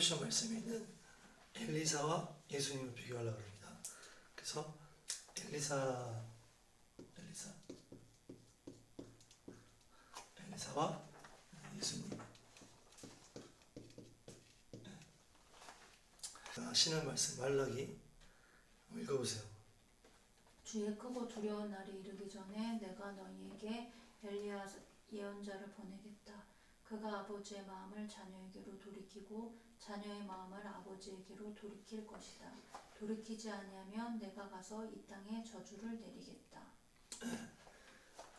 보시는 말씀에 있는 엘리사와 예수님을 비교하려고 합니다. 그래서 엘리사와 예수님. 하시는 말씀 말라기 읽어보세요. 주의 크고 두려운 날이 이르기 전에 내가 너희에게 엘리야 예언자를 보내겠다. 그가 아버지의 마음을 자녀에게로 돌이키고 자녀의 마음을 아버지에게로 돌이킬 것이다. 돌이키지 아니하면 내가 가서 이 땅에 저주를 내리겠다.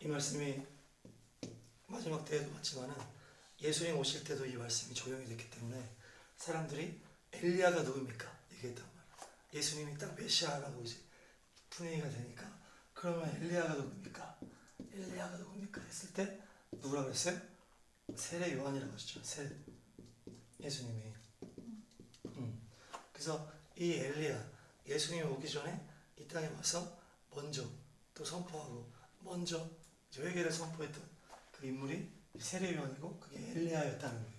이 말씀이 마지막 때에도 봤지만은 예수님 오실 때도 이 말씀이 적용이 됐기 때문에 사람들이 엘리야가 누굽니까? 얘기했단 말이에요. 예수님이 딱 메시아라고 이제 분위기가 되니까 그러면 엘리야가 누굽니까? 엘리야가 누굽니까? 했을 때 누구라고 했어요? 세례 요한이라고 하셨죠. 예수님이. 그래서 이 엘리야 예수님이 오기 전에 이 땅에 와서 먼저 또 선포하고 먼저 회개를 선포했던 그 인물이 세례 요한이고 그게 엘리야였다는 거예요.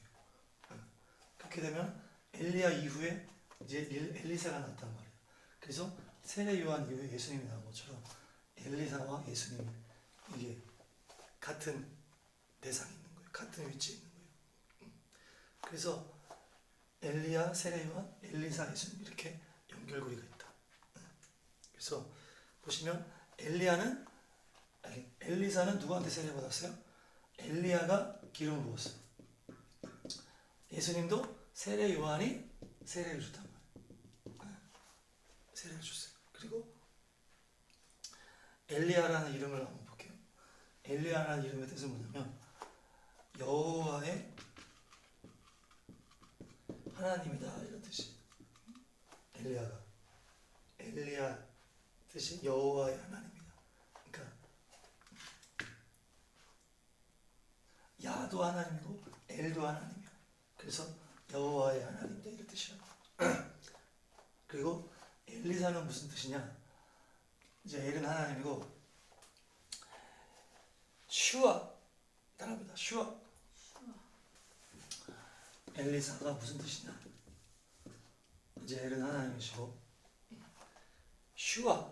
그렇게 되면 엘리야 이후에 이제 엘리사가 났단 말이에요. 그래서 세례 요한 이후에 예수님이 나온 것처럼 엘리사와 예수님 이게 같은 대상이 있는 거예요. 같은 위치에 있는 거예요. 그래서 엘리야, 세례 요한, 엘리사, 예수님 이렇게 연결고리가 있다. 그래서 보시면 엘리사는 누구한테 세례 받았어요? 엘리야가 기름 부었어요. 예수님도 세례 요한이 세례를 줬단 말이에요. 세례를 줬어요. 그리고 엘리야라는 이름을 한번 볼게요. 엘리야라는 이름의 뜻은 뭐냐면 여호와의 하나님이다 이런 뜻이에요. 엘리야 뜻이 여호와의 하나님이다. 그러니까 야도 하나님이고 엘도 하나님이야. 그래서 여호와의 하나님이다 이런 뜻이야. 그리고 엘리사는 무슨 뜻이냐? 이제 엘은 하나님이고 슈아 따라합니다. 슈아. 엘리사가 무슨 뜻이냐? 이제 엘은 하나님이시고 슈아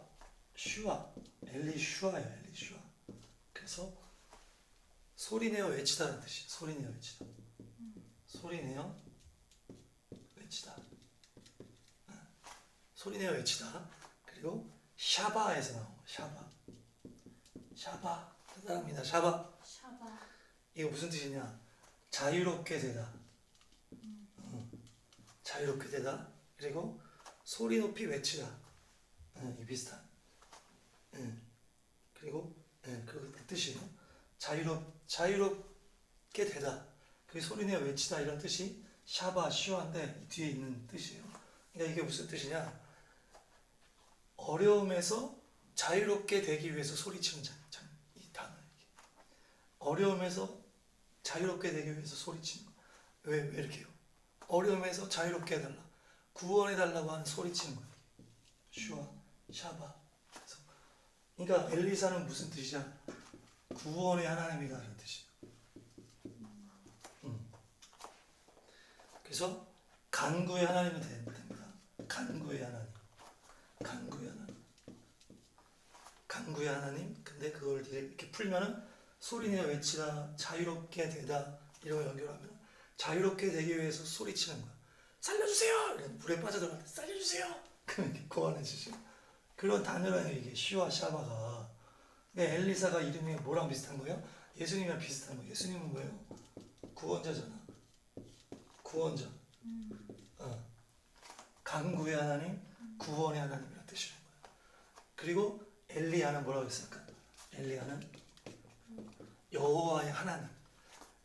엘리슈아예요. 엘리슈아. 그래서 소리내어 외치다는 뜻이에요. 소리내어 외치다. 소리내어 외치다. 소리내어 외치다. 그리고 샤바에서 나온 거. 샤바. 대단합니다. 샤바. 이거 무슨 뜻이냐? 자유롭게 되다. 자유롭게 되다. 그리고 소리 높이 외치다. 이 비슷한. 그리고 그 뜻이에요. 자유롭게 되다. 그 소리내어 외치다 이런 뜻이 샤바 슈아인데 뒤에 있는 뜻이에요. 그러니까 이게 무슨 뜻이냐? 어려움에서 자유롭게 되기 위해서 소리치는 이 단어. 어려움에서 자유롭게 되기 위해서 소리치는 거. 왜 이렇게요? 어려움에서 자유롭게 해달라. 구원해달라고 하는 소리치는 거예요. 슈아, 샤바. 그러니까 엘리사는 무슨 뜻이야? 구원의 하나님이다 이런 뜻이에요. 그래서 간구의 하나님이 됩니다. 간구의 하나님. 간구의 하나님. 근데 그걸 이렇게 풀면은 소리내어 외치다, 자유롭게 되다 이런 거 연결하면 자유롭게 되기 위해서 소리치는 거야. 살려주세요! 물에 빠져들어갈 때 살려주세요! 그럼 이렇게 구원해 주시고 그런 단어라는 이게 슈아 샤바가. 근데 엘리사가 이름이 뭐랑 비슷한 거예요? 예수님이랑 비슷한 거예요. 예수님은 뭐예요? 구원자잖아. 구원자. 간구의 하나님, 구원의 하나님이라는 뜻이란 거예요. 그리고 엘리야는 뭐라고 했을까? 엘리야는 여호와의 하나님.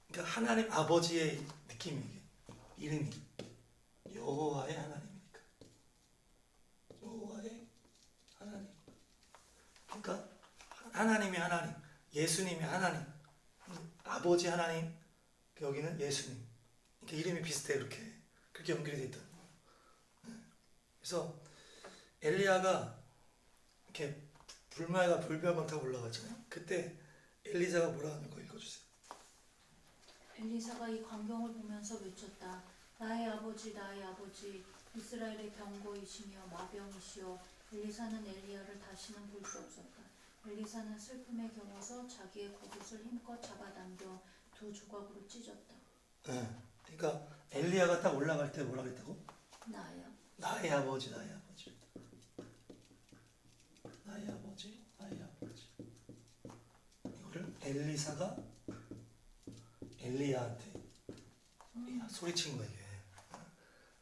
그러니까 하나님 아버지의 느낌이 이게 이름이 여호와의 하나님이니까. 여호와의 하나님. 그러니까 하나님이 하나님, 예수님이 하나님, 아버지 하나님, 여기는 예수님. 그러니까 이름이 비슷해 이렇게. 그렇게 연결이 돼 있다는 거예요. 그래서 엘리야가 이렇게 불말과 불벼만 타고 올라가잖아요. 그때 엘리사가 뭐라 하는 거 읽어주세요. 엘리사가 이 광경을 보면서 외쳤다. 나의 아버지 이스라엘의 병거이시며 마병이시여 엘리사는 엘리야를 다시는 볼 수 없었다. 엘리사는 슬픔에 겨워서 자기의 겉옷을 힘껏 잡아당겨 두 조각으로 찢었다. 예. 그러니까 엘리야가 딱 올라갈 때 뭐라 그랬다고? 나야. 나의 아버지, 나의 아버지. 나의 아버지, 나의 아버지. 이거를 엘리사가 엘리야한테 소리친 거야, 이게.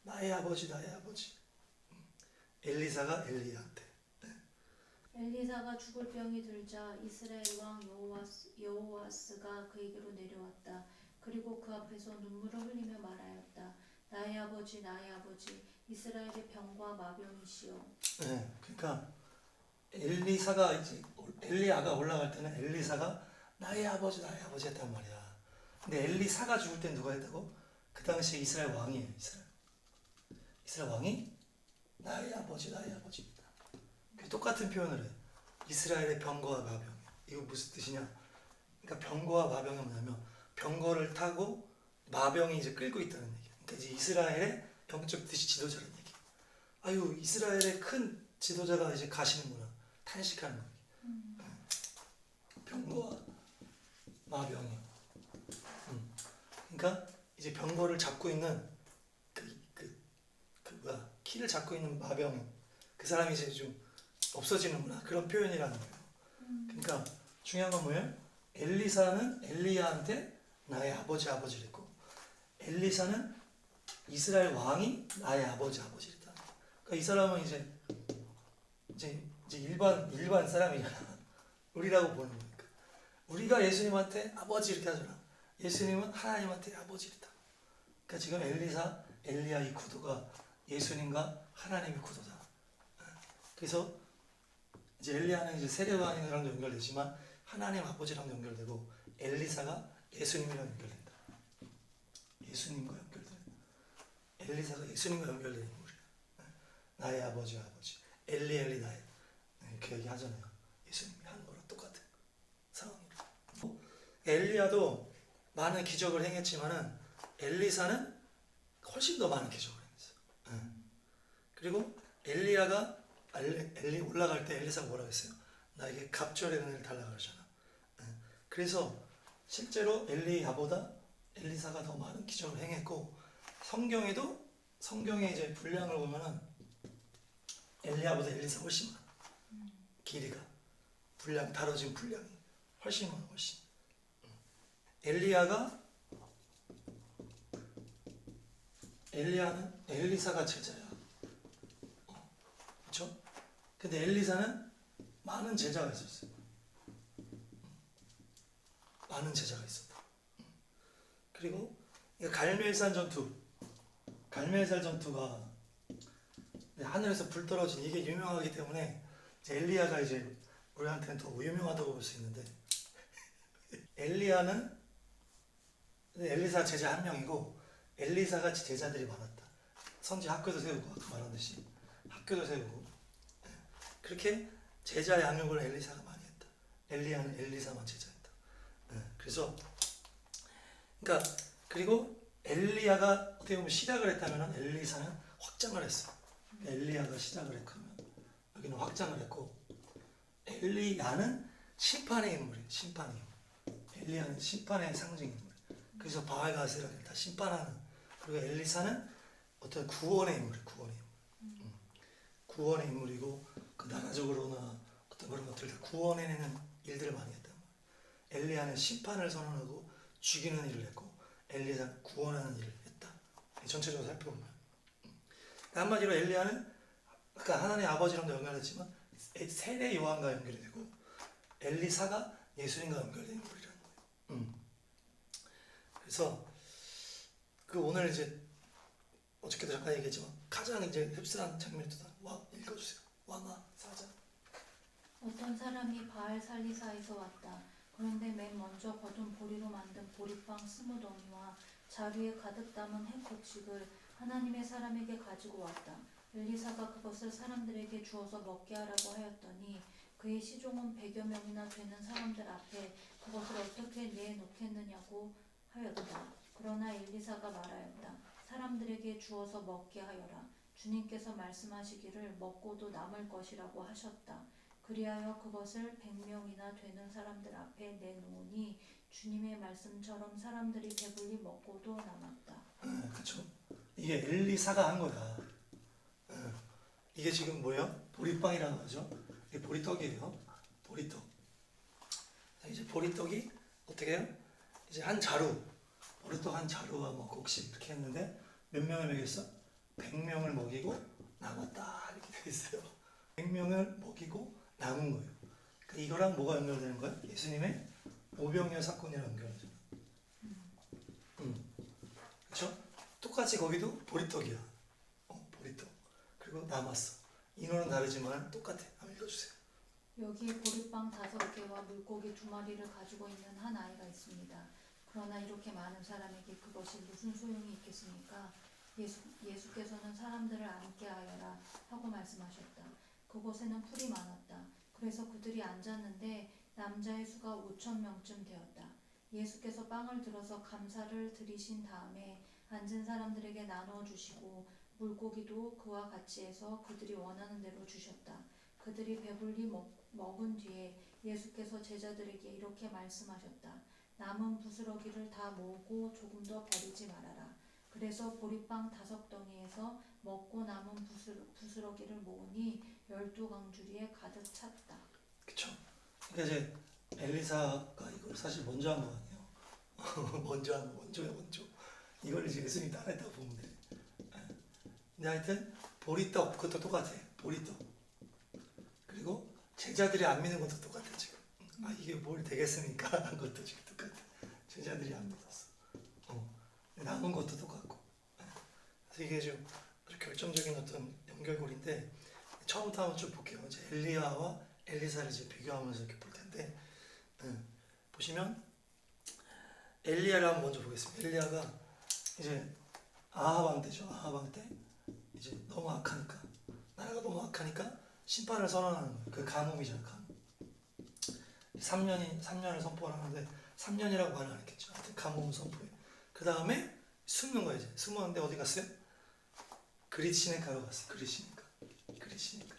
나의 아버지, 나의 아버지. 엘리사가 엘리야한테. 엘리사가 죽을 병이 들자 이스라엘 왕 여호와스가 그에게로 내려왔다. 그리고 그 앞에서 눈물을 흘리며 말하였다. 나의 아버지 이스라엘의 병과 마병이시여. 네, 그러니까 엘리야가 올라갈 때는 엘리사가 나의 아버지 했단 말이야. 근데 엘리사가 죽을 때 누가 했다고? 그 당시 이스라엘 왕이에요. 이스라엘 왕이 나의 아버지입니다. 똑같은 표현을 해. 이스라엘의 병거와 마병. 이거 무슨 뜻이냐? 그러니까 병거와 마병이 뭐냐면 병거를 타고 마병이 이제 끌고 있다는 얘기야. 그러니까 이제 이스라엘의 영적 지도자라는 얘기. 아유, 이스라엘의 큰 지도자가 이제 가시는구나. 탄식하는 거야. 병거와 마병이. 그러니까 이제 병거를 잡고 있는 키를 잡고 있는 마병, 그 사람이 이제 좀 없어지는구나. 그런 표현이라는 거예요. 그러니까 중요한 건 뭐예요? 엘리사는 엘리야한테 나의 아버지를 했고, 엘리사는 이스라엘 왕이 나의 아버지를 했다. 그러니까 이 사람은 이제 일반 사람이잖아. 우리라고 보는 거니까. 우리가 예수님한테 아버지 이렇게 하잖아. 예수님은 하나님한테 아버지이다. 그러니까 지금 엘리야 이 구도가 예수님과 하나님의 구도다. 그래서 이제 엘리야는 이제 세례요한이랑도 연결되지만 하나님 아버지랑 연결되고, 엘리사가 예수님이랑 연결된다. 예수님과 연결된다. 엘리사가 예수님과 연결된 인물이야. 나의 아버지. 엘리 나의. 이렇게 얘기하잖아요. 예수님이 하는 거랑 똑같은 상황이다. 엘리야도 많은 기적을 행했지만은 엘리사는 훨씬 더 많은 기적을 행했어요. 그리고 엘리야가 올라갈 때 엘리사가 뭐라고 했어요? 나에게 갑절의 은혜를 달라고 그러잖아. 그래서 실제로 엘리야보다 엘리사가 더 많은 기적을 행했고, 성경에 이제 분량을 보면은 엘리야보다 엘리사가 훨씬 많아. 길이가 다뤄진 분량이 훨씬 많아. 엘리야는 엘리사가 제자야. 그렇죠? 근데 엘리사는 많은 제자가 있었어요. 많은 제자가 있었다. 그리고 갈멜살 전투가 하늘에서 불 떨어진 이게 유명하기 때문에 이제 엘리야가 이제 우리한테는 더 유명하다고 볼 수 있는데, 엘리사 제자 한 명이고 엘리사가 제자들이 많았다. 선지 학교도 세우고, 아까 말한 듯이 학교도 세우고, 그렇게 제자 양육을 엘리사가 많이 했다. 엘리야는 엘리사만 제자였다. 그래서 그리고 엘리야가 어떻게 보면 시작을 했다면 엘리사는 확장을 했어. 엘리야가 시작을 했다면 여기는 확장을 했고, 엘리야는 심판의 인물이에요. 엘리야는 심판의 상징 인물. 그래서 바알가세라는 다 심판하는. 그리고 엘리사는 어떤 구원의 인물이에요. 구원의 인물이고, 그 나라적으로나 어떤 그런 것들 다 구원해내는 일들을 많이 했단 말이에요. 엘리야는 심판을 선언하고 죽이는 일을 했고, 엘리야는 구원하는 일을 했다. 전체적으로 살펴보면, 한마디로 엘리야는 아까 하나님의 아버지랑도 연결했지만 세례 요한과 연결이 되고, 엘리사가 예수님과 연결된 인물이라는 거예요. 그래서 오늘 이제 어저께도 잠깐 얘기했지만 가장 이제 흡사한 장면이다. 읽어주세요. 왕하 4장. 어떤 사람이 바알 살리사에서 왔다. 그런데 맨 먼저 거둔 보리로 만든 보리빵 20덩이와 자루에 가득 담은 햄 곡식을 하나님의 사람에게 가지고 왔다. 엘리사가 그것을 사람들에게 주어서 먹게 하라고 하였더니 그의 시종은 100여 명이나 되는 사람들 앞에 그것을 어떻게 내놓겠느냐고 하였다. 그러나 엘리사가 말하였다. 사람들에게 주어서 먹게 하여라. 주님께서 말씀하시기를 먹고도 남을 것이라고 하셨다. 그리하여 그것을 100명이나 되는 사람들 앞에 내놓으니 주님의 말씀처럼 사람들이 배불리 먹고도 남았다. 그쵸? 이게 엘리사가 한 거야. 이게 지금 뭐예요? 보리빵이라는 거죠. 이게 보리떡이에요. 보리떡. 이제 보리떡이 어떻게 해요? 이제 한 자루, 보리떡 한 자루와 뭐 곡식 이렇게 했는데 몇 명을 먹였어? 100명을 먹이고 남았다 이렇게 돼 있어요. 100명을 먹이고 남은 거예요. 그러니까 이거랑 뭐가 연결되는 거야? 예수님의 오병이어 사건이랑 연결하죠. 그렇죠? 똑같이 거기도 보리떡이야. 보리떡. 그리고 남았어. 인원은 다르지만 똑같아. 한번 읽어주세요. 여기 보리빵 5개와 물고기 2마리를 가지고 있는 한 아이가 있습니다. 그러나 이렇게 많은 사람에게 그것이 무슨 소용이 있겠습니까? 예수께서는 사람들을 앉게 하여라 하고 말씀하셨다. 그곳에는 풀이 많았다. 그래서 그들이 앉았는데 남자의 수가 5,000명쯤 되었다. 예수께서 빵을 들어서 감사를 드리신 다음에 앉은 사람들에게 나누어 주시고 물고기도 그와 같이 해서 그들이 원하는 대로 주셨다. 그들이 배불리 먹은 뒤에 예수께서 제자들에게 이렇게 말씀하셨다. 남은 부스러기를 다 모으고 조금 더 버리지 말아라. 그래서 보리빵 5덩이에서 먹고 남은 부스러기를 모으니 12강주리에 가득 찼다. 그쵸? 그러니까 이제 엘리사가 이걸 사실 먼저 한 거 아니에요. 먼저. 이걸 이제 예수님이 따라했다고 보면 돼. 근데 하여튼 보리떡 그것도 똑같아. 보리떡. 그리고 제자들이 안 믿는 것도 똑같아 지금. 이게 뭘 되겠습니까? 한 것도 지금 똑같아. 제자들이 안 믿었어. 남은 것도 똑같고. 그래서 이게 좀 아주 결정적인 어떤 연결고리인데 처음부터 한번 쭉 볼게요. 이제 엘리야와 엘리사를 이제 비교하면서 이렇게 볼 텐데 보시면 엘리야를 한번 먼저 보겠습니다. 엘리야가 이제 아합 왕 때죠. 아합 왕 때 이제 너무 악하니까 나라가 너무 악하니까 심판을 선언하는 거예요. 그 가뭄이잖아. 가뭄. 3년을 선포를 하는데 3년이라고 말은 안 했겠죠. 하여튼 가뭄 선포해. 그 다음에 숨는 거야 이제. 숨었는데 어디 갔어요? 그릿시네가로 갔어요. 그릿시네가.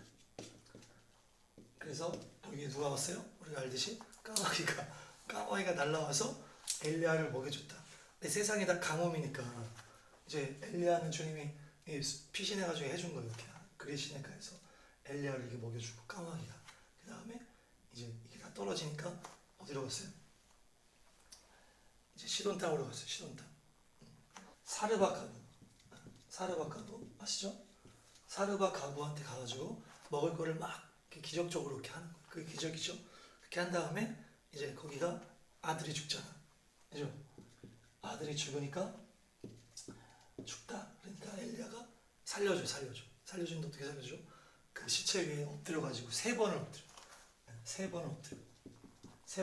그래서 여기 누가 왔어요? 우리가 알듯이 까마귀가 날라와서 엘리야를 먹여줬다. 근데 세상이 다 가뭄이니까 이제 엘리야는 주님이 피신해가지고 해준 거예요. 이렇게 그릿시네가에서 엘리야를 이렇게 먹여주고 까마귀가. 그 다음에 이제 이게 다 떨어지니까 어디로 갔어요? 이제 시돈 땅으로 갔어요. 시돈 땅. 사르밧 가부 아시죠? 사르밧 가부한테 가가지고 먹을 거를 막 이렇게 기적적으로 이렇게 하는 거예요. 그게 기적이죠. 그렇게 한 다음에 이제 거기가 아들이 죽잖아. 그죠? 아들이 죽으니까 죽다. 그러니까 엘리야가 살려줘. 살려주는데 어떻게 살려줘? 그 시체 위에 엎드려가지고 3번을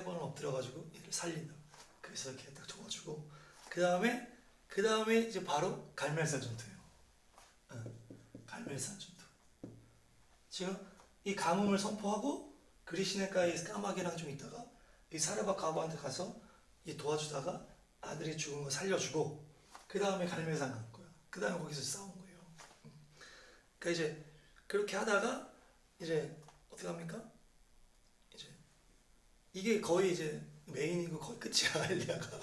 엎드려가지고 얘를 살린다. 그래서 이렇게 딱 줘가지고 그 다음에 이제 바로 갈멜산 전투예요. 갈멜산 전투. 지금 이 가뭄을 선포하고 그리시네가에 까마귀랑 좀 있다가 이 사르밧 가부한테 가서 이 도와주다가 아들이 죽은 거 살려주고 그 다음에 갈멜산 간 거야. 그 다음에 거기서 싸운 거예요. 그러니까 이제 그렇게 하다가 이제 어떻게 합니까? 이제 이게 거의 이제 메인이고 거의 끝이야. 엘리야가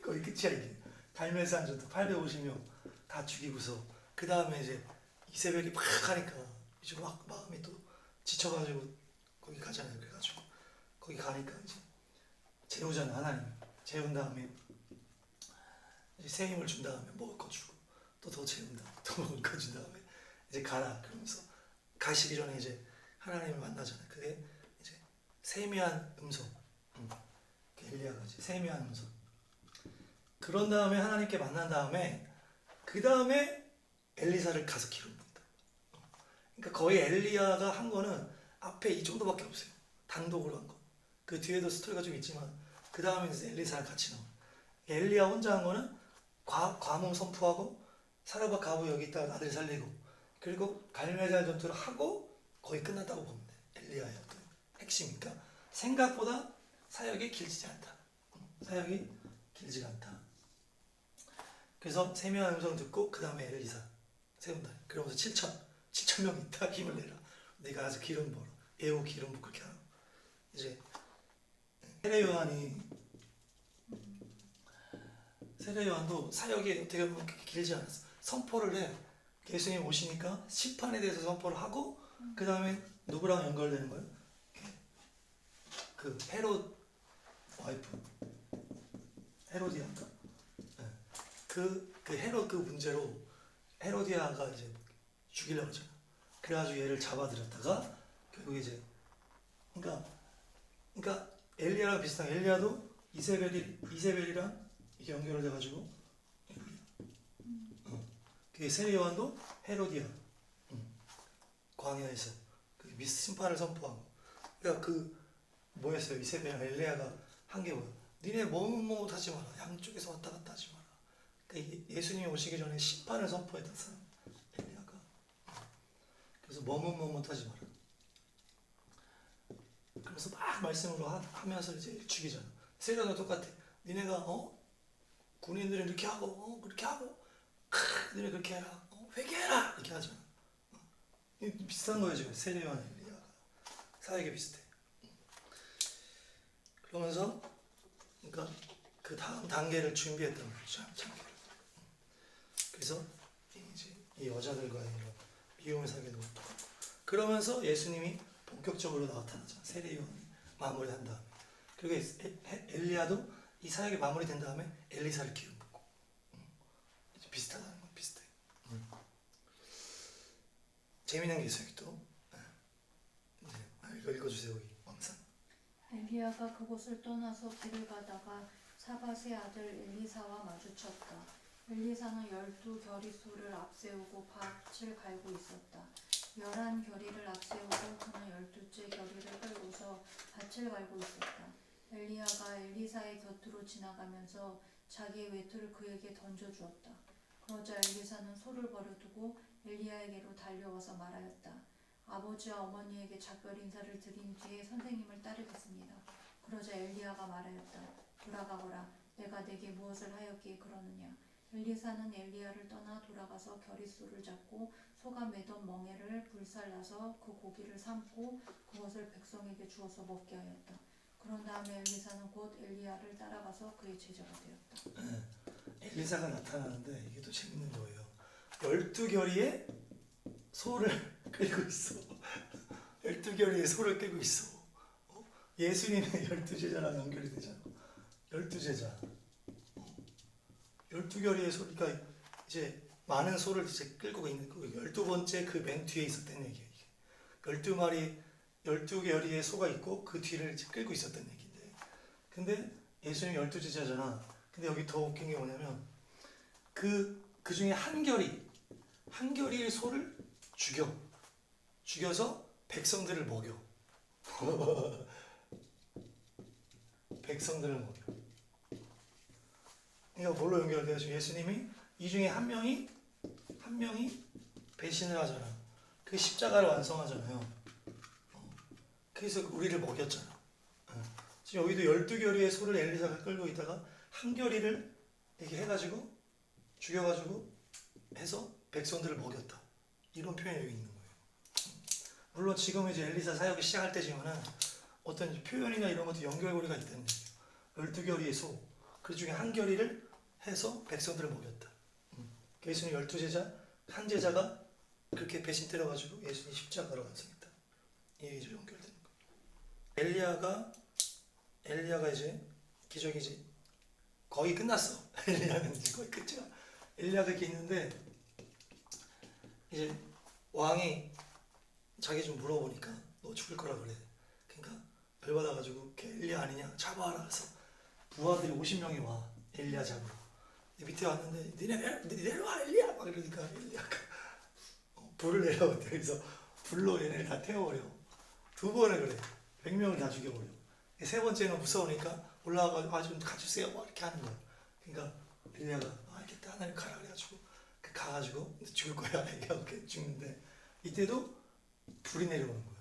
거의 끝이야 이게. 갈멜산 전투 850명 다 죽이고서 그 다음에 이제 이세벨이 막 하니까 이제 막 마음이 또 지쳐가지고 거기 가잖아요. 그래가지고 거기 가니까 이제 재우잖아. 하나님 재운 다음에 이제 새 힘을 준 다음에 먹을 거 주고 또 더 재운 다음에 또 먹을 거 준 다음에 이제 가라 그러면서 가시기 전에 이제 하나님을 만나잖아요. 그게 이제 세미한 음성. 엘리야가 이제 세미한 음성. 그런 다음에 하나님께 만난 다음에 그 다음에 엘리사를 가서 기릅니다. 그러니까 거의 엘리야가 한 거는 앞에 이 정도밖에 없어요. 단독으로 한 거. 그 뒤에도 스토리가 좀 있지만 그 다음에 이제 엘리사랑 같이 나와요. 엘리야 혼자 한 거는 과문 선포하고 사르밧 가부 여기 있다가 아들 살리고 그리고 갈멜산 전투를 하고 거의 끝났다고 보면 돼. 엘리야의 어떤 핵심이니까 생각보다 사역이 길지가 않다. 그래서 세미한 음성 듣고 그 다음에 엘리사 세운다. 그러면서 7천 명이 있다. 힘을 내라. 네가 가서 기름 부어라. 애호 기름 붓고 그렇게 하고. 이제 세례 요한도 사역이 어떻게 보면 그렇게 길지 않았어. 선포를 해. 예수님 오시니까 심판에 대해서 선포를 하고 그 다음에 누구랑 연결되는 거예요? 그 헤롯 와이프 헤로디아인가? 네. 그 헤롯 그 문제로 헤로디아가 이제 죽이려고 하잖아. 그래가지고 얘를 잡아들였다가 결국 이제 그러니까 엘리야랑 비슷한 엘리야도 이세벨이랑 이게 연결돼가지고 그게 세례 요한도 헤로디아 광야에서 그 심판을 선포하고 그러니까 그 뭐였어요? 이세벨이랑 엘리야가 한 게 뭐야? 니네 머뭇머뭇하지 마라. 양쪽에서 왔다 갔다 하지 마라. 그러니까 예수님이 오시기 전에 심판을 선포했던 사람 엘리야가. 그래서 머뭇머뭇하지 마라. 그래서 막 말씀으로 하면서 이제 죽이잖아. 세례도 똑같아. 니네가 군인들은 이렇게 하고 그렇게 하고 니네 그렇게 해라. 회개해라 이렇게 하잖아. 비슷한 거예요 지금 세례 요한 엘리야가 사역이 비슷해. 그러면서 그러니까 그 다음 단계를 준비했던 거죠. 장계를. 그래서 이제 이 여자들과의 이런 미움을 사귀는 것도 똑같고 그러면서 예수님이 본격적으로 나타나죠. 세례 요한이 마무리한 다음에 그리고 엘리야도 이 사역이 마무리된 다음에 엘리사를 기름 붓고 이제 비슷하다는 건 비슷해. 재미있는 게 있어요 또. 이거 읽어주세요 여기 왕산. 엘리야가 그곳을 떠나서 길을 가다가 사밧의 아들 엘리사와 마주쳤다. 엘리사는 12겨리소를 앞세우고 밭을 갈고 있었다. 11겨리를 앞세우고 그는 12째 겨리를 끌고서 밭을 갈고 있었다. 엘리야가 엘리사의 곁으로 지나가면서 자기의 외투를 그에게 던져주었다. 그러자 엘리사는 소를 버려두고 엘리야에게로 달려와서 말하였다. 아버지와 어머니에게 작별 인사를 드린 뒤에 선생님을 따르겠습니다. 그러자 엘리야가 말하였다. 돌아가거라. 내가 내게 무엇을 하였기에 그러느냐. 엘리사는 엘리야를 떠나 돌아가서 겨릿소를 잡고 소가 매던 멍에를 불살라서 그 고기를 삶고 그것을 백성에게 주어서 먹게 하였다. 그런 다음에 엘리사는 곧 엘리야를 따라가서 그의 제자가 되었다. 엘리사가 나타나는데 이게 또 재밌는 거예요. 12겨리의 소를 끌고 있어. 12겨리의 소를 끌고 있어. 예수님의 12제자랑 연결이 되잖아. 12제자. 12겨리의 소, 그러니까 이제 많은 소를 이제 끌고 있는 그 12번째 그 맨 뒤에 있었던 얘기예요. 12마리, 12겨리의 소가 있고 그 뒤를 이제 끌고 있었던 얘기인데. 근데 예수님 12제자잖아. 근데 여기 더 웃긴 게 뭐냐면 그 중에 한 겨리의 소를 죽여서 백성들을 먹여. 백성들을 먹여. 그러니까 뭘로 연결돼요? 예수님이 이 중에 한 명이 배신을 하잖아. 그 십자가를 완성하잖아요. 그래서 우리를 먹였잖아. 지금 여기도 12겨리의 소를 엘리사가 끌고 있다가 한 겨리를 이렇게 해가지고 죽여가지고 해서 백성들을 먹였다. 이런 표현이 여기 있는 거예요. 물론 지금 이제 엘리사 사역이 시작할 때지만은 어떤 표현이나 이런 것도 연결고리가 있다는 얘기예요. 12겨리의 소, 그 중에 한 겨리를 해서 백성들을 먹였다. 예수님 12제자, 한 제자가 그렇게 배신 때려가지고 예수님 십자가로 완성했다. 이 얘기죠, 연결되는 거. 엘리야가 이제 기적이 이제 거의 끝났어. 엘리야는 이제 거의 끝이야. 엘리야가 이렇게 있는데 이제 왕이 자기 좀 물어보니까 너 죽을 거라 그래. 그러니까 열받아가지고 엘리야 아니냐 잡아라. 그래서 부하들이 50명이 와 엘리야 잡으러. 밑에 왔는데 니네 내려와 엘리야 막 이러니까 엘리야가 불을 내려왔대. 그래서 불로 얘네를 다 태워버려. 두 번을 그래. 100명을 다 죽여버려. 세 번째는 무서우니까 올라와가지고 좀 가주세요 막 이렇게 하는 거야. 그러니까 엘리야가 알겠다 하나님 가라 그래가지고 가가지고 죽을 거야 이렇게 죽는데 이때도 불이 내려오는 거야.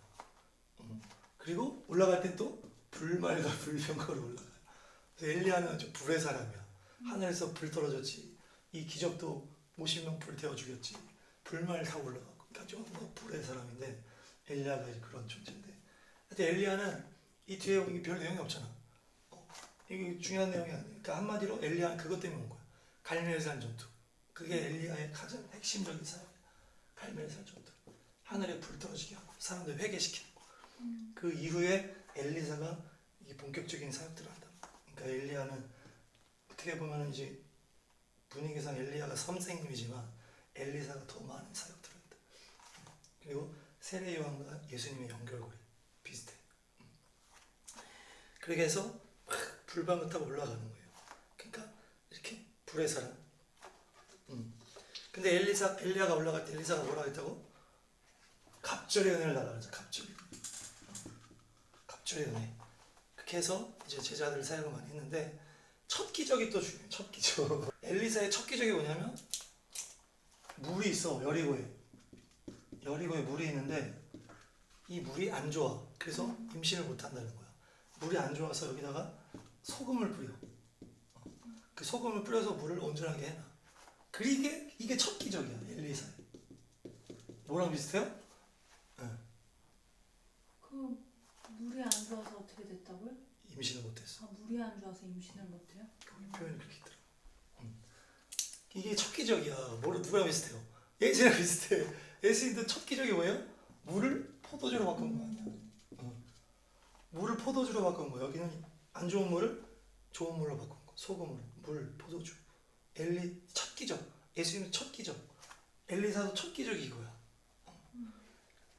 그리고 올라갈 땐 또 불말과 불병거로 올라가. 그래서 엘리야는 좀 불의 사람이야. 하늘에서 불 떨어졌지 이 기적도 50명 불 태워 죽였지. 불만을 타고 올라가고. 그러니까 좀 불의 사람인데 엘리야가 이제 그런 존재인데. 근데 엘리야는 이 뒤에 이게 별 내용이 없잖아. 이게 중요한 내용이 아니야. 그러니까 한마디로 엘리야는 그것 때문에 온 거야. 갈멜산 전투. 그게 엘리야의 가장 핵심적인 사역이야. 갈멜산 전투. 하늘에 불 떨어지게 하고 사람들 회개시키는 거. 그 이후에 엘리사가 이 본격적인 사역들을 한다. 그러니까 엘리야는 어떻게 보면 이제 분위기상 엘리야가 선생님이지만 엘리사가 더 많은 사역들을 한다. 그리고 세례 요한과 예수님의 연결고리 비슷해. 그렇게 해서 막 불방을 타고 올라가는 거예요. 그러니까 이렇게 불의 사람. 근데 엘리야가 올라갈 때 엘리사가 뭐라 했다고? 갑절의 은혜를 달라 그러죠. 갑절의 은혜. 그렇게 해서 이제 제자들 사역을 많이 했는데 첫 기적이 또 중요해요. 첫 기적. 엘리사의 첫 기적이 뭐냐면 물이 있어. 여리고에 물이 있는데 이 물이 안 좋아. 그래서 임신을 못 한다는 거야. 물이 안 좋아서 여기다가 소금을 뿌려. 그 소금을 뿌려서 물을 온전하게 해놔. 이게 첫 기적이야. 엘리사의. 뭐랑 비슷해요? 네. 그 물이 안 좋아서 어떻게 됐다고요? 임신을 못했어. 아, 물이 안 좋아서 임신을 못해요? 표현이 그렇게 있더라. 이게 첫 기적이야. 누구랑 비슷해요? 예수랑 비슷해. 예수님도 첫 기적이 뭐예요? 물을 포도주로 바꾼 거 아니야. 물을 포도주로 바꾼 거. 여기는 안 좋은 물을 좋은 물로 바꾼 거. 소금을, 물, 포도주. 첫 기적. 예수님은 첫 기적. 엘리사도 첫 기적이 이거야.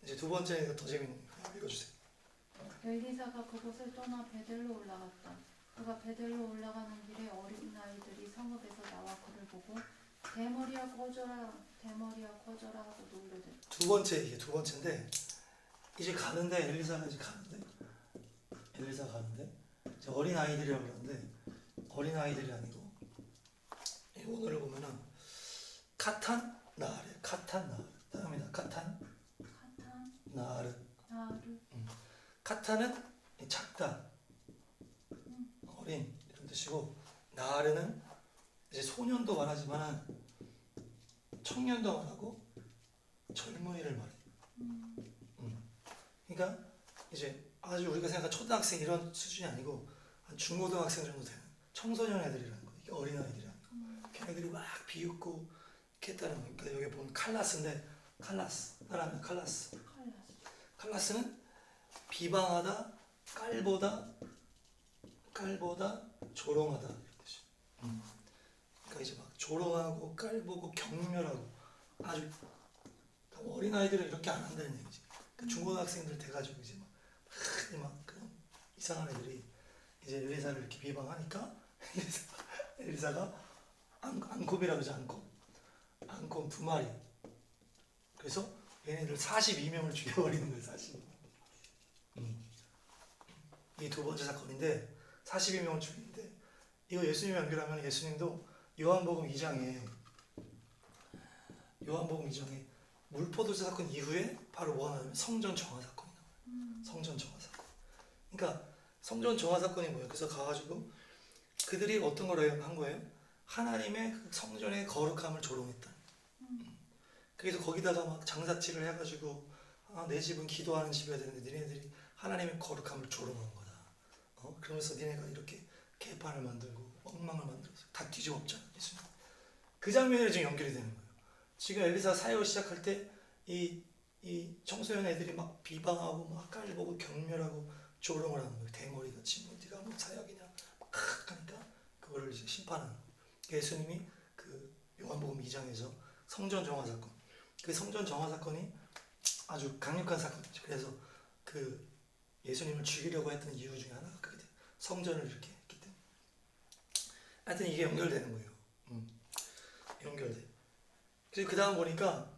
이제 두 번째는 더 재밌는 거 읽어주세요. 엘리사가 그곳을 떠나 베델로 올라갔다. 그가 베델로 올라가는 길에 어린 아이들이 성읍에서 나와 그를 보고 대머리야 꺼져라 하고 놀려댔다. 이게 두 번째인데 이제 가는데 엘리사가 가는데 이제 어린 아이들이라고 그러는데 어린 아이들이 아니고 오늘을 보면은 카탄 나르 다음이다. 카탄 나르. 카탄은 작다, 어린 이런 뜻이고 나르는 이제 소년도 말하지만 청년도 말하고 젊은이를 말해. 그러니까 이제 아주 우리가 생각한 초등학생 이런 수준이 아니고 한 중고등학생 정도 되는 청소년 애들이라는 거. 이게 어린 아이들이 아니고 걔네들이 막 비웃고 이렇게 했다는 거. 그러니까 여기 보면 칼라스인데 나라면 칼라스는 비방하다, 깔보다 조롱하다 이런 뜻이. 그러니까 이제 막 조롱하고 깔보고 경멸하고 아주 어린 아이들은 이렇게 안 한다는 얘기지. 그러니까 중고등학생들 돼가지고 이제 막 그런 이상한 애들이 이제 엘리사를 이렇게 비방하니까 엘리사가 앙콥이라고 그러죠. 앙콥 2마리. 그래서 얘네들 42명을 죽여버리는 거예요. 42명. 이게 두 번째 사건인데 42명을 죽이는데 이거 예수님이 연결하면 예수님도 요한복음 2장에 물포도주 사건 이후에 바로 뭐 하냐면 성전 정화 사건이 나와요. 성전 정화 사건. 그러니까 성전 정화 사건이 뭐예요? 그래서 가가지고 그들이 어떤 걸 한 거예요? 하나님의 그 성전의 거룩함을 조롱했다. 그래서 거기다가 막 장사치를 해가지고 내 집은 기도하는 집이어야 되는데 니네들이 하나님의 거룩함을 조롱한 거다. 그러면서 니네가 이렇게 개판을 만들고 엉망을 만들어서 다 뒤집었잖아. 예수님. 그 장면이 지금 연결이 되는 거예요. 지금 엘리사 사역을 시작할 때 이 청소년 애들이 막 비방하고 막 깔보고 경멸하고 조롱을 하는 거예요. 대머리같이 뭐 네가 뭐 사역이냐 막 하니까 그거를 이제 심판하는 거예요. 예수님이 그 요한복음 2장에서 성전 정화 사건, 그 성전 정화 사건이 아주 강력한 사건이죠. 그래서 그 예수님을 죽이려고 했던 이유 중에 하나가 그게 돼요. 성전을 이렇게 했기 때문에. 하여튼 이게 연결되는 거예요. 연결돼. 그래서 그 다음 보니까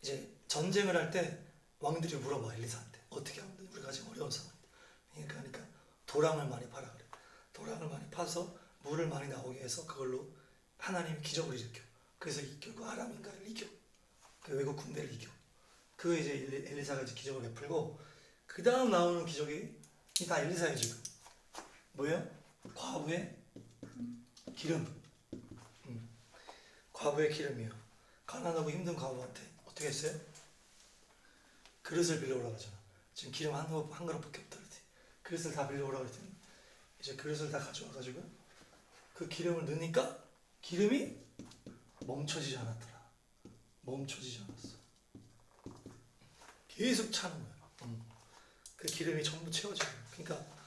이제 전쟁을 할 때 왕들이 물어봐 엘리사한테 어떻게 하면 돼? 우리가 지금 어려운 상황인데. 그러니까 도랑을 많이 파라 그래. 도랑을 많이 파서 물을 많이 나오게 해서 그걸로 하나님이 기적을 일으켜. 그래서 결국 아람인가를 이겨. 그 외국 군대를 이겨. 그 이제 엘리사가 이제 기적을 베풀고 그 다음 나오는 기적이 다 엘리사예요 지금. 뭐예요? 과부의 기름. 과부의 기름이요. 가난하고 힘든 과부한테 어떻게 했어요? 그릇을 빌려오라고 하잖아. 지금 기름 한 그릇밖에 없다 그랬지. 그릇을 다 빌려오라고 그랬더니 이제 그릇을 다 가져와가지고 그 기름을 넣으니까 기름이 멈춰지지 않았더라. 멈춰지지 않았어. 계속 차는 거야. 그 기름이 전부 채워지는 거야. 그러니까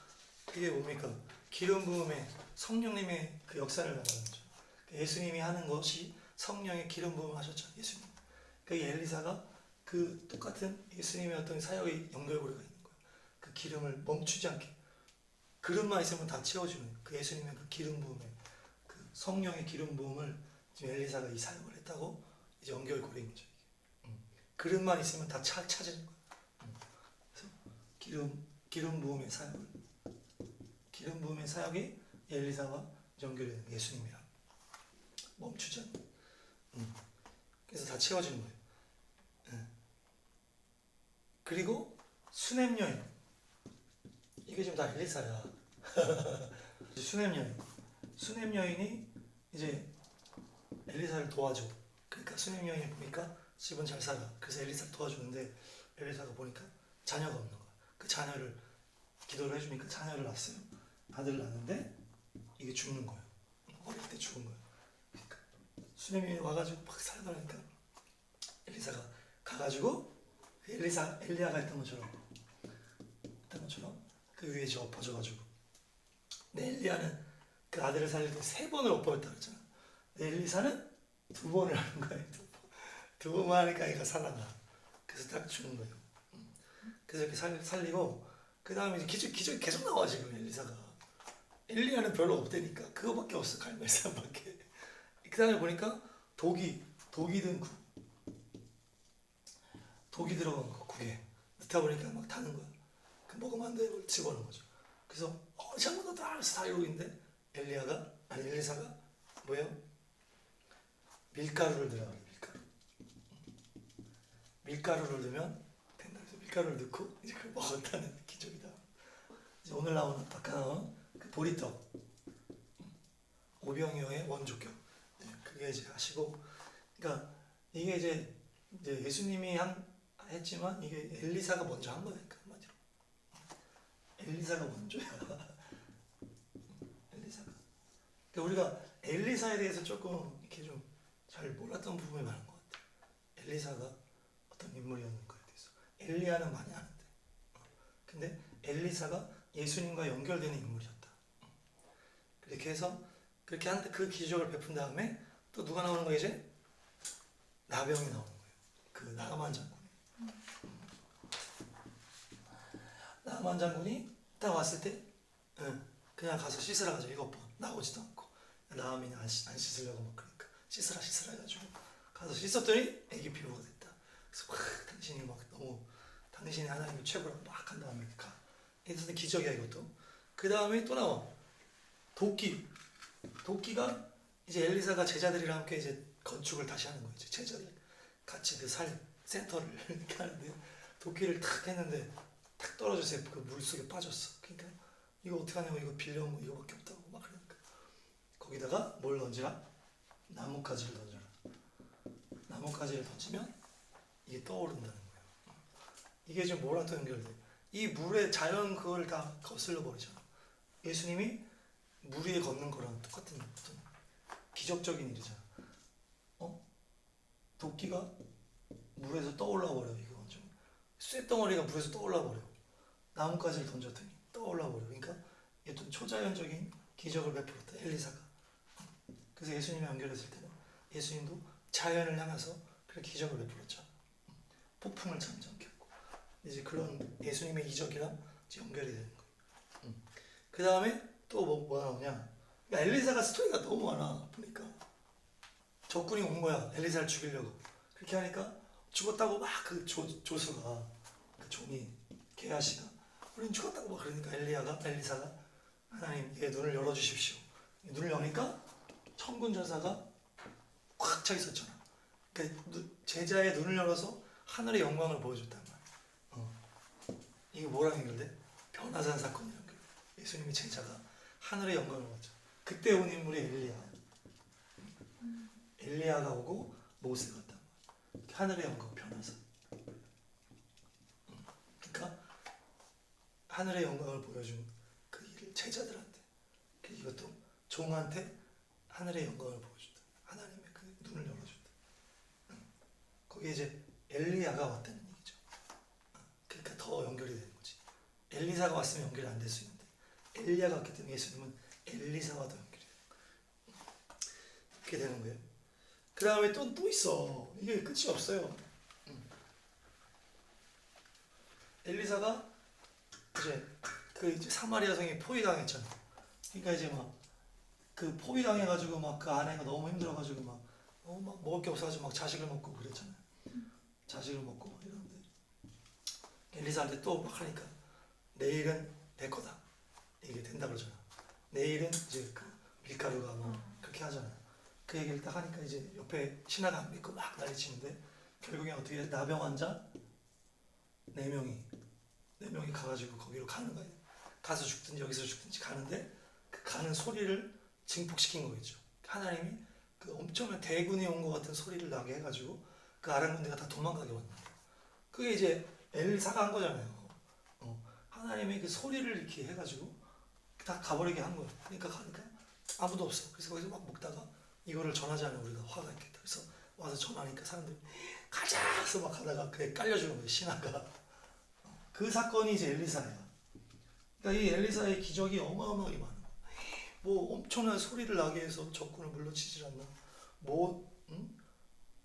그게 뭡니까? 기름 부음에 성령님의 그 역사를 말하는 거죠. 예수님이 하는 것이 성령의 기름 부음 하셨잖아요. 예수님. 그 엘리사가 그 똑같은 예수님의 어떤 사역의 연결고리가 있는 거예요. 그 기름을 멈추지 않게 그릇만 있으면 다 채워주는 그 예수님의 그 기름 부음에 그 성령의 기름 부음을 지금 엘리사가 이 사역을 했다고 이제 연결고리인 거죠. 이게. 그릇만 있으면 다 차지는 거예요. 그래서 기름 부음의 사역을 기름 부음의 사역이 엘리사와 연결이 되는 예수님이랑 멈추지 않는. 그래서 다 채워지는 거예요. 그리고 수냄 여인 이게 지금 다 엘리사야. 수냄 여인이 이제 엘리사를 도와줘. 그러니까 수냄 여인이 보니까 집은 잘 살아. 그래서 엘리사를 도와주는데 엘리사가 보니까 자녀가 없는 거야. 그 자녀를 기도를 해주니까 자녀를 낳았어요. 아들을 낳는데 이게 죽는 거예요. 어릴 때 죽은 거예요. 그러니까 수냄 여인이 와가지고 막 살더라니까 엘리사가 가가지고 엘리야가 했던 것처럼 그 위에 이제 엎어져가지고 엘리야는 그 아들을 살릴 때 3번을 엎어졌다 그랬잖아. 엘리사는 2번을 하는 거예요. 2번만 하니까 얘가 살아나. 그래서 딱 죽는 거예요. 그래서 이렇게 살리고 그 다음에 이제 기적이 계속 나와 지금 엘리사가. 엘리야는 별로 없다니까 그거밖에 없어. 갈멜산밖에. 그 다음에 보니까 독이 들어간 거 국에 넣다 보니까 막 타는 거야. 그 먹으면 안 돼. 이걸 집어넣은 거죠. 그래서 장군도 다 이러고 있는데 엘리사가 뭐예요? 밀가루를 넣으라고 해요. 밀가루를 넣으면 된다. 그래서 밀가루를 넣고 이제 그걸 먹었다는 기적이다. 이제 오늘 아까 나온 그 보리떡 오병이어의 원조격 그게 이제 하시고 그러니까 이게 이제 예수님이 했지만 이게 엘리사가 먼저 한 거니까 한마디로 엘리사가 먼저야. 엘리사가. 그러니까 우리가 엘리사에 대해서 조금 이렇게 좀 잘 몰랐던 부분이 많은 것 같아. 엘리사가 어떤 인물이었는 거에 대해서. 엘리야는 많이 아는데. 근데 엘리사가 예수님과 연결되는 인물이었다. 그렇게 해서 그렇게 한데 그 기적을 베푼 다음에 또 누가 나오는 거야 이제? 나병이 나오는 거예요. 그 나아만 장군. 나아만 장군이 딱 왔을 때 그냥 가서 씻으라 가지고 7번 나오지도 않고 나아만이 안 씻으려고 막 그러니까 씻으라 해가지고 가서 씻었더니 애기 피부가 됐다. 그래서 당신이 막 너무 당신이 하나님의 최고라고 막 한 다음에 가. 그래서 기적이야 이것도. 그 다음에 또 나와 도끼가 이제 엘리사가 제자들이랑 함께 이제 건축을 다시 하는 거예요. 제자들 같이 그 센터를 이렇게 하는데 도끼를 탁 했는데 탁 떨어져서 그 물속에 빠졌어. 그러니까 이거 어떻게 하냐고 이거 빌려온 거 이거밖에 없다고 막 그러니까 거기다가 뭘 던지라? 나뭇가지를 던져라. 나뭇가지를 던지면 이게 떠오른다는 거예요. 이게 지금 뭐랑 또 연결돼? 이 물에 자연 그걸 다 거슬러 버리잖아. 예수님이 물 위에 걷는 거랑 똑같은 어떤 기적적인 일이잖아. 도끼가 물에서 떠올라 버려. 이거 완전 쇳덩어리가 물에서 떠올라 버려. 나뭇가지를 던졌더니 떠올라 버려. 그러니까 어떤 초자연적인 기적을 베풀었다. 엘리사가. 그래서 예수님이 연결했을 때는 예수님도 자연을 향해서 그런 기적을 베풀었죠. 폭풍을 잠잠케 했고 이제 그런 예수님의 이적이랑 연결이 되는 거예요. 그 다음에 또 뭐 나오냐? 그러니까 엘리사가 스토리가 너무 많아 보니까 적군이 온 거야. 엘리사를 죽이려고. 그렇게 하니까 죽었다고 막 그 조수가 그 종이 게하시가 우린 죽었다고 막 그러니까 엘리사가 하나님 얘 눈을 열어주십시오. 눈을 여니까 천군 전사가 꽉 차 있었잖아. 그러니까 제자의 눈을 열어서 하늘의 영광을 보여줬단 말이야. 이게 뭐랑 연결돼? 변화산 사건이랑 연결돼. 예수님의 제자가 하늘의 영광을 봤죠. 그때 온 인물이 엘리야가 오고 모세가 왔단 말이야. 하늘의 영광 변화사. 그러니까 하늘의 영광을 보여준 그 일을 제자들한테, 이것도 종한테 하늘의 영광을 보여준다. 하나님의 그 눈을 열어준다. 거기에 이제 엘리야가 왔다는 얘기죠. 그러니까 더 연결이 되는 거지. 엘리사가 왔으면 연결이 안 될 수 있는데 엘리야가 왔기 때문에 예수님은 엘리사와도 연결이 돼요. 그렇게 되는 거예요. 그 다음에 또 있어. 이게 끝이 없어요. 엘리사가 이제 사마리아 성이 포위당했잖아. 그러니까 이제 막 그 포위당해가지고 막 그 아내가 너무 힘들어가지고 막 먹을 게 없어가지고 막 자식을 먹고 그랬잖아요. 자식을 먹고 막 이러는데 엘리사한테 또 막 하니까 내일은 내 거다. 이게 된다 그러잖아. 내일은 이제 그 밀가루가 뭐 그렇게 하잖아. 그 얘기를 딱 하니까 이제 옆에 신하가 안 믿고 막 난리치는데 결국에 어떻게 해? 나병 환자 4명이 가가지고 거기로 가는 거예요. 가서 죽든지 여기서 죽든지 가는데 그 가는 소리를 증폭시킨 거겠죠. 하나님이 그 엄청난 대군이 온 것 같은 소리를 나게 해가지고 그 아랑군대가 다 도망가게 만든 거예요. 그게 이제 엘사가 한 거잖아요. 하나님이 그 소리를 이렇게 해가지고 다 가버리게 한 거예요. 그러니까 가니까 아무도 없어. 그래서 거기서 막 먹다가 이거를 전하지 않으면 우리가 화가 있겠다. 그래서 와서 전하니까 사람들이 가자! 해서 막 가다가 그게 깔려주는 거예요. 신하가. 그 사건이 이제 엘리사예요. 그러니까 이 엘리사의 기적이 어마어마하게 많은 거예요. 뭐 엄청난 소리를 나게 해서 적군을 물러치질 않나.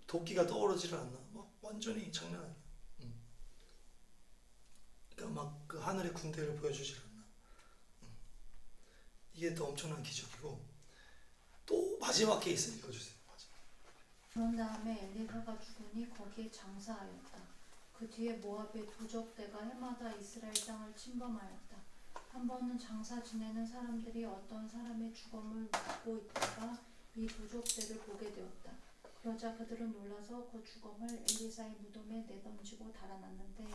도끼가 떠오르지를 않나. 막 완전히 장난 아니야. 그러니까 막 그 하늘의 군대를 보여주질 않나. 이게 또 엄청난 기적이고 또 마지막 케이스 읽어주세요. 그런 다음에 엘리사가 죽으니 거기에 장사하였다. 그 뒤에 모압의 도적대가 해마다 이스라엘 땅을 침범하였다. 한 번은 장사 지내는 사람들이 어떤 사람의 죽음을 묻고 있다가 이 도적대를 보게 되었다. 그러자 그들은 놀라서 그 죽음을 엘리사의 무덤에 내던지고 달아났는데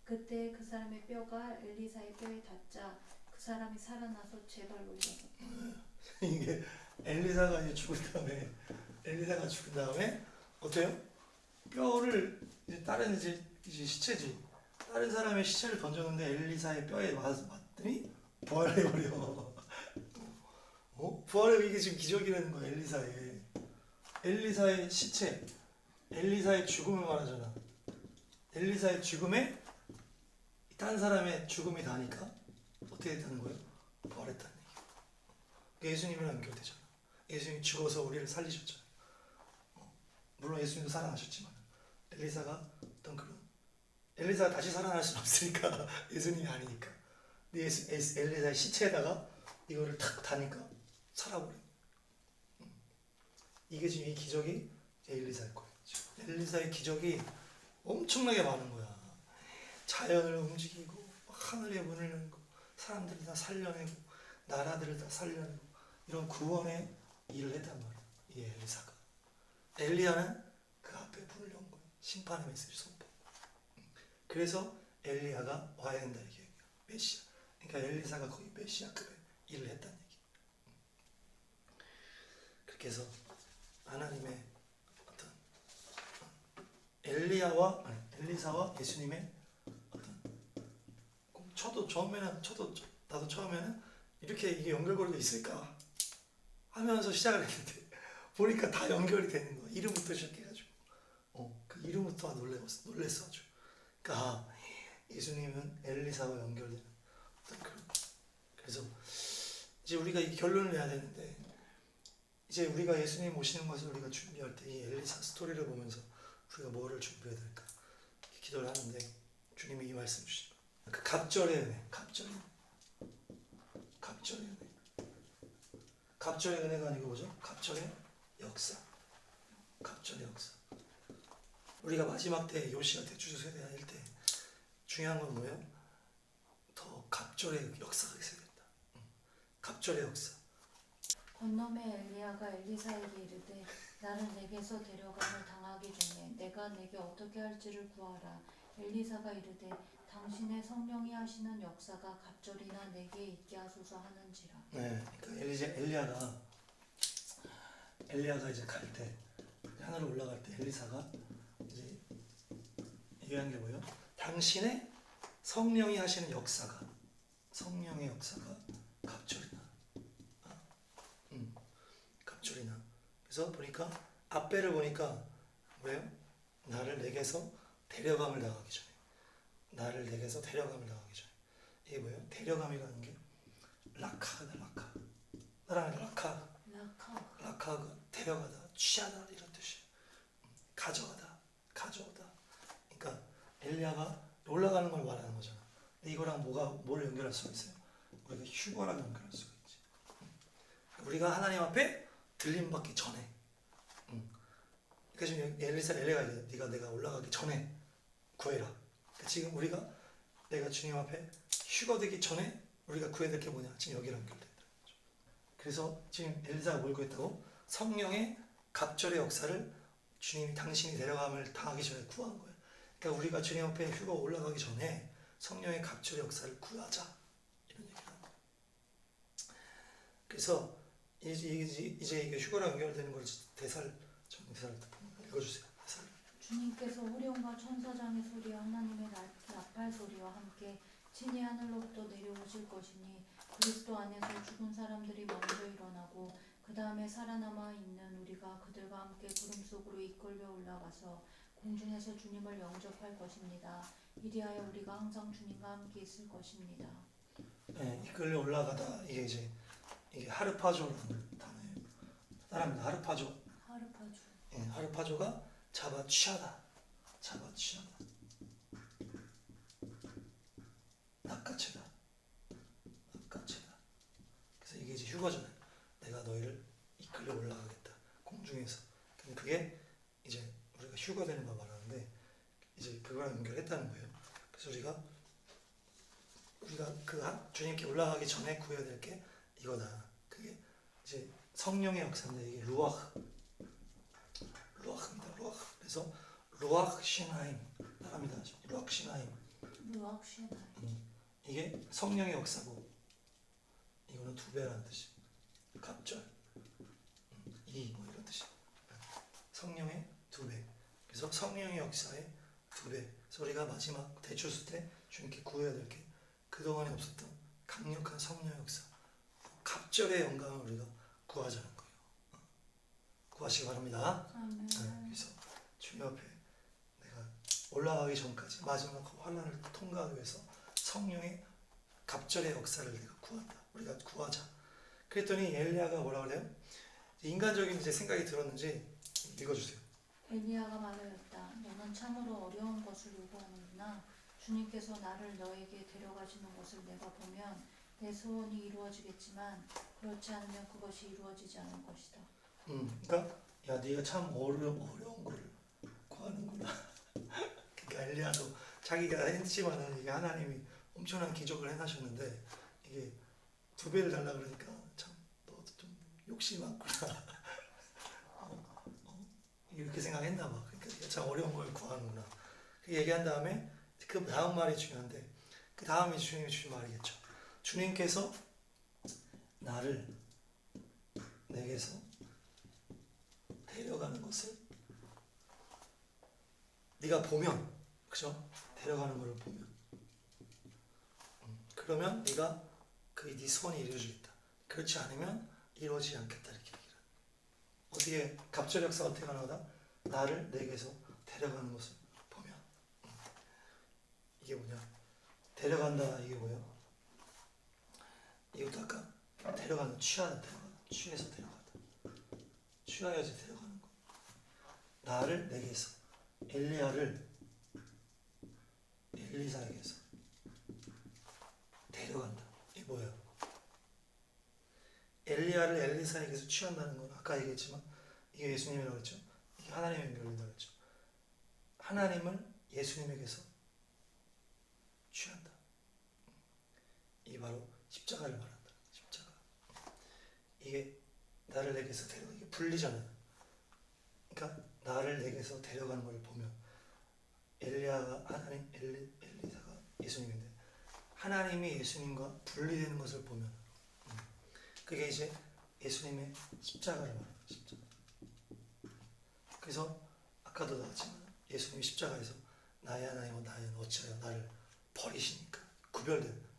그때 그 사람의 뼈가 엘리사의 뼈에 닿자 그 사람이 살아나서 제발로 일어섰다. 이게 엘리사가 이제 엘리사가 죽은 다음에 어때요? 뼈를 이제 다른 이제 시체지. 다른 사람의 시체를 던졌는데 엘리사의 뼈에 맞더니 부활해버려. 부활해. 이게 지금 기적이라는 거야. 엘리사의 시체, 엘리사의 죽음을 말하잖아. 엘리사의 죽음에 다른 사람의 죽음이 다니까 어떻게 됐다는 거예요? 부활했다는 얘기. 예수님이랑 연결되잖아. 예수님이 죽어서 우리를 살리셨잖아요. 물론 예수님도 살아나셨지만 엘리사가 어떤 그런 엘리사가 다시 살아날 수는 없으니까 예수님이 아니니까. 근데 엘리사의 시체에다가 이거를 탁 다니까 살아버려. 이게 지금 이 기적이 엘리사일 거예요. 엘리사의 기적이 엄청나게 많은 거야. 자연을 움직이고 하늘의 문을 열고 사람들을 다 살려내고 나라들을 다 살려내고 이런 구원의 일을 했단 말이야. 이 엘리사가. 엘리야는 그 앞에 문을 연 거예요. 심판의 메시지를 선포한 거예요. 그래서 엘리야가 와야 된다 이게 메시아. 그러니까 엘리사가 거의 메시아급의 일을 했다는 얘기. 그렇게 해서 하나님의 어떤 엘리사와 예수님의 어떤 나도 처음에는 이렇게 이게 연결고리가 있을까 하면서 시작을 했는데 보니까 다 연결이 되는 거야. 이름부터 시작해가지고 그 이름부터 놀랬어 아주. 그러니까 예수님은 엘리사와 연결되는 어떤 그런. 그래서 이제 우리가 이 결론을 내야 되는데 이제 우리가 예수님 오시는 것을 우리가 준비할 때 이 엘리사 스토리를 보면서 우리가 뭐를 준비해야 될까 기도를 하는데 주님이 이 말씀 주신 거예요. 그 갑절의 은혜, 갑절의 은혜가 아니고 뭐죠? 갑절의 역사. 우리가 마지막 때 요시아 때 주소세대 할 때 중요한 건 뭐예요? 더 갑절의 역사가 있어야 된다. 갑절의 역사. 건너매 엘리야가 엘리사에게 이르되 나를 내게서 데려감을 당하기 전에 내가 내게 어떻게 할지를 구하라. 엘리사가 이르되 당신의 성령이 하시는 역사가 갑절이나 내게 있게 하소서 하는지라. 네, 그러니까 엘리야가 이제 갈 때 하늘로 올라갈 때 엘리사가 이제 얘기한 게 뭐예요? 당신의 성령이 하시는 역사가 성령의 역사가 갑절이나 갑절이나 그래서 보니까 앞배를 보니까 뭐예요? 나를 내게서 데려감을 당하기 전에 나를 내게서 데려감을 당하기 전에 이게 뭐예요? 데려감이라는 게 라카다 라카 나라는 라카가 데려가다 취하다 이런 뜻이에요. 가져가다 가져오다 그러니까 엘리야가 올라가는 걸 말하는 거잖아. 근데 이거랑 뭘 연결할 수가 있어요? 우리가 휴거랑 연결할 수가 있지. 우리가 하나님 앞에 들림받기 전에 그러니까 지금 엘리야가 네가 내가 올라가기 전에 구해라. 그러니까 지금 우리가 내가 주님 앞에 휴거되기 전에 우리가 구해야 될 게 뭐냐? 지금 여기랑 연결된다. 그래서 지금 엘리사가 뭘 구했다고? 성령의 갑절의 역사를 주님이 당신이 데려감을 당하기 전에 구한 거예요. 그러니까 우리가 주님 앞에 휴거 올라가기 전에 성령의 갑절의 역사를 구하자 이런 얘기를 하는 거예요. 그래서 이제 이게 휴거랑 연결되는 걸 대사를 읽어주세요. 대사를. 주님께서 후련과 천사장의 소리와 하나님의 나팔 소리와 함께 친히 하늘로부터 내려오실 것이니 그리스도 안에서 죽은 사람들이 먼저 일어나고 그 다음에 살아남아 있는 우리가 그들과 함께 구름 속으로 이끌려 올라가서 공중에서 주님을 영접할 것입니다. 이리하여 우리가 항상 주님과 함께 있을 것입니다. 네, 이끌려 올라가다 이게 하르파조라는 단어예요. 따라합니다. 하르파조. 네, 하르파조가 잡아 취하다. 낚아채다. 그래서 이게 이제 휴거잖아요. 내가 너희를 이끌려 올라가겠다. 공중에서. 그럼 그게 이제 우리가 휴거되는 거 말하는데 이제 그거랑 연결했다는 거예요. 그래서 우리가 그 주님께 올라가기 전에 구해야 될 게 이거다. 그게 이제 성령의 역사인데 이게 루아흐입니다. 루아흐. 그래서 루아흐 시나임 나갑니다. 루아흐 시나임. 이게 성령의 역사고 이거는 2배라는 뜻입니다. 갑절, 뭐 이런 뜻이에요. 성령의 2배. 그래서 성령의 역사의 2배. 그래서 우리가 마지막 대추수 때 주님께 구해야 될 게 그동안에 없었던 강력한 성령의 역사, 갑절의 영광을 우리가 구하자는 거예요. 구하시기 바랍니다. 네, 그래서 주님 앞에 내가 올라가기 전까지 마지막 환난을 통과하기 위해서 성령의 갑절의 역사를 내가 구한다. 우리가 구하자. 그랬더니 엘리야가 뭐라 그래요? 인간적인 이제 생각이 들었는지 읽어주세요. 엘리야가 말하였다. 너는 참으로 어려운 것을 요구하는구나. 주님께서 나를 너에게 데려가시는 것을 내가 보면 내 소원이 이루어지겠지만 그렇지 않으면 그것이 이루어지지 않을 것이다. 그러니까 야 네가 참 어려운 거를 구하는구나. 그러니까 엘리야도 자기가 했지만은 이게 하나님이 엄청난 기적을 해나셨는데 이게 2배를 달라 그러니까 참 너도 좀 욕심이 많구나. 이렇게 생각했나 봐. 그러니까 참 어려운 걸 구하는구나. 그 얘기한 다음에 그 다음 말이 중요한데 그 다음이 주님이 주신 말이겠죠. 주님께서 나를 내게서 데려가는 것을 네가 보면, 그죠? 데려가는 것을 보면, 그러면 네가 네 소원이 이루어지겠다. 그렇지 않으면 이루어지지 않겠다 이렇게 얘기를. 어떻게 갑절 역사가 어떻게 가능하다? 나를 내게서 데려가는 것을 보면. 이게 뭐냐? 데려간다 이게 뭐예요? 이것도 아까 데려가는 취하다 데려가다 취해서 데려가다 취하여서 데려가는 거. 나를 내게서 엘리야를 엘리사에게서 데려간다. 이게 뭐예요? 엘리야를 엘리사에게서 취한다는 건 아까 얘기했지만 이게 예수님이라고 했죠. 이게 하나님의 연결된다고 했죠. 하나님을 예수님에게서 취한다. 이게 바로 십자가를 말한다. 십자가. 이게 나를 내게서 데려가 이게 분리잖아요. 그러니까 나를 내게서 데려가는 걸 보면 엘리야가 하나님, 엘리사가 예수님인데 하나님이 예수님과 분리되는 것을 보면 그게 이제 예수님의 십자가를 말합니다. 십자가. 그래서 아까도 나왔지만 예수님이 십자가에서 나의 하나님과 나의 하나님 어찌하여 나를 버리시니까 구별된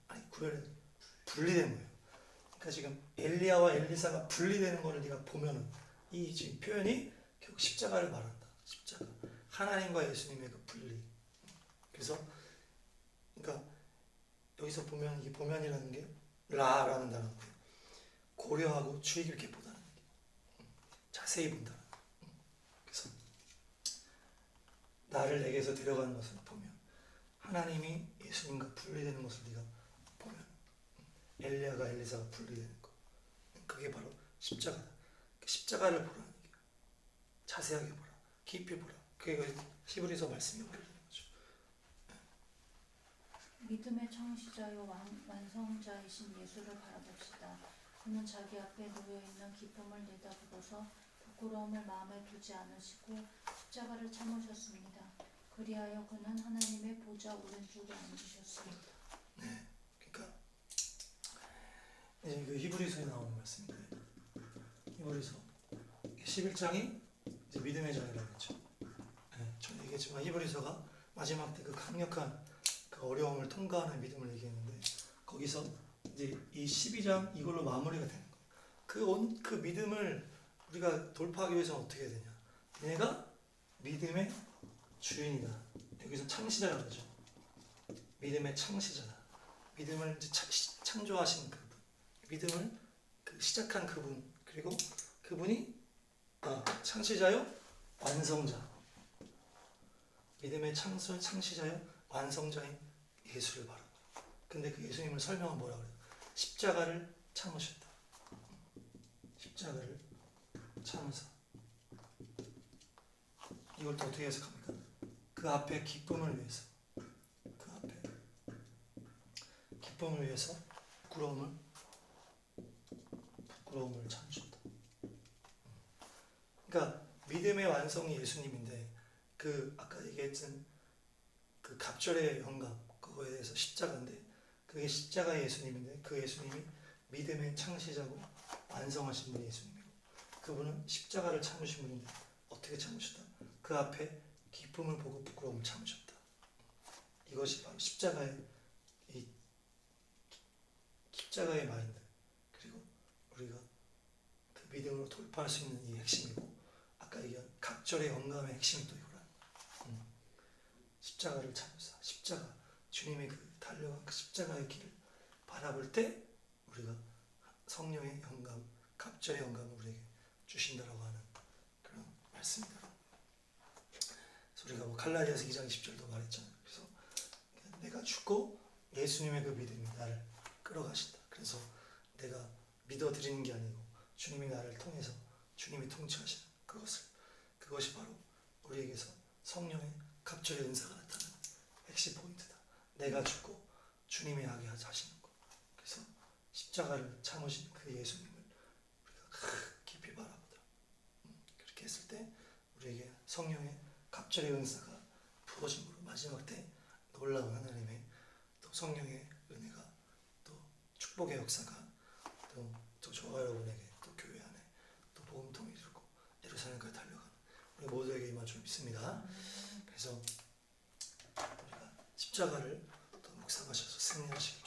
분리된 거예요. 그러니까 지금 엘리야와 엘리사가 분리되는 거를 네가 보면은 이 지금 표현이 결국 십자가를 말한다. 십자가. 하나님과 예수님의 그 분리. 그래서 그러니까 여기서 보면 이 보면이라는 게 라라는 단어인데 고려하고 주의 깊게 보다는 얘기. 자세히 본다. 그래서 나를 내게서 데려가는 것을 보면 하나님이 예수님과 분리되는 것을 네가 보면 엘리야가 엘리사가 분리되는 거. 그게 바로 십자가다. 십자가를 보라는 얘기야. 자세하게 보라. 깊이 보라. 그게 그 히브리서 말씀이 오르는 거죠. 믿음의 창시자요 완성자이신 예수를 바라봅시다. 그는 자기 앞에 놓여있는 기쁨을 내다보고서 부끄러움을 마음에 두지 않으시고 십자가를 참으셨습니다. 그리하여 그는 하나님의 보좌 오른쪽에 앉으셨습니다. 네, 그러니까 이제 그 히브리서에 나오는 말씀인데 히브리서 11장이 이제 믿음의 장이라고 했죠. 네, 저는 얘기했지만 히브리서가 마지막 때 그 강력한 그 어려움을 통과하는 믿음을 얘기했는데 거기서 이제 이 12장 이걸로 마무리가 되는 거예요. 그 믿음을 우리가 돌파하기 위해서는 어떻게 해야 되냐? 내가 믿음의 주인이다. 여기서 창시자라고 하죠. 믿음의 창시자다. 믿음을 이제 창조하신 그분, 믿음을 시작한 그분, 그리고 그분이 창시자요 완성자. 믿음의 창시자요 완성자인 예수를 바라봐요. 근데 그 예수님을 설명은 뭐라 그래요? 십자가를 참으셨다. 십자가를 참으사. 이걸 또 어떻게 해석합니까? 그 앞에 기쁨을 위해서, 그 앞에 기쁨을 위해서 부끄러움을 참으셨다. 그러니까 믿음의 완성이 예수님인데 그 아까 얘기했던 그 갑절의 영감 그거에 대해서 십자가인데 그게 십자가의 예수님인데 그 예수님이 믿음의 창시자고 완성하신 분이 예수님이고 그분은 십자가를 참으신 분인데 어떻게 참으셨다? 그 앞에 기쁨을 보고 부끄러움을 참으셨다. 이것이 바로 십자가의 마인드 그리고 우리가 그 믿음으로 돌파할 수 있는 이 핵심이고 아까 얘기한 각절의 영감의 핵심이 또 이거라는 거야. 십자가를 참으사 십자가 주님의 그 달려간 그 십자가의 길을 바라볼 때 우리가 성령의 영감 각절의 영감을 우리에게 주신다라고 하는 그런 말씀입니다. 그래서 우리가 뭐 갈라디아서 2장 20절도 말했잖아요. 그래서 내가 죽고 예수님의 그 믿음이 나를 끌어가신다. 그래서 내가 믿어드리는 게 아니고 주님이 나를 통해서 주님이 통치하시는 그것이 바로 우리에게서 성령의 갑절의 은사가 나타나는 핵심 포인트다. 내가 죽고 주님이 하게 하시는 것. 그래서 십자가를 참으신 그 예수님을 우리가 깊이 바라보다. 그렇게 했을 때 우리에게 성령의 갑절의 은사가 부어짐으로 마지막 때 놀라운 하나님의 또 성령의 은혜가 또 축복의 역사가 또 저와 여러분에게 또 교회 안에 또 복음통이 이루고 예루살렘까지 달려가는 우리 모두에게 임할 줄 믿습니다. 그래서 우리가 십자가를 또 묵상하셔서 승리하시길